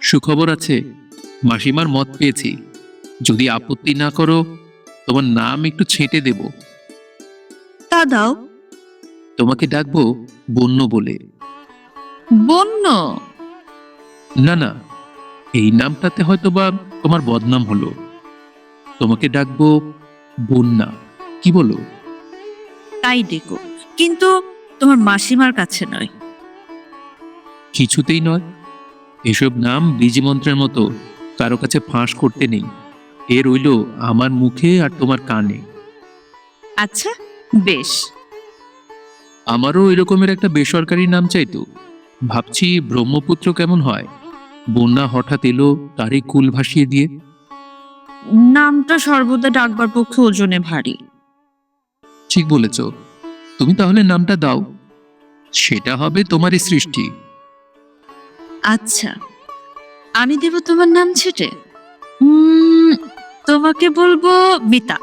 সুখবর আছে, মাসিমার মত পেয়েছি। যদি আপত্তি না করো, তোমার নাম একটু ছেঁটে দেব। তা দাও। তোমাকে ডাকবো বন্য বলে। বন্য? না না, এই নামটাতে হয়তোবা তোমার বদনাম হলো। তোমাকে ডাকবো বন্যা, কি বলো? তাই ডেকো, কিন্তু তোমার মাসিমার কাছে নয়। কিছুতেই নয়। এসব নাম বীজমন্ত্রের মতো, কারো কাছে ফাঁস করতে নেই। এ রইল আমার মুখে আর তোমার কানে। আচ্ছা, বেশ। আমারও এরকমের একটা বেসরকারি নাম চাইতো। ভাবছি ব্রহ্মপুত্র কেমন হয়। বন্যা হঠাৎ এলো, তারই কুল ভাসিয়ে দিয়ে। নামটা সর্বদা ডাকবার পক্ষে ওজনে ভারী। ঠিক বলেছ। তুমি তাহলে নামটা দাও, সেটা হবে তোমারই সৃষ্টি। আচ্ছা, আমি দেব তোমার নাম ছেটে। তোমাকে বলবো মিতা।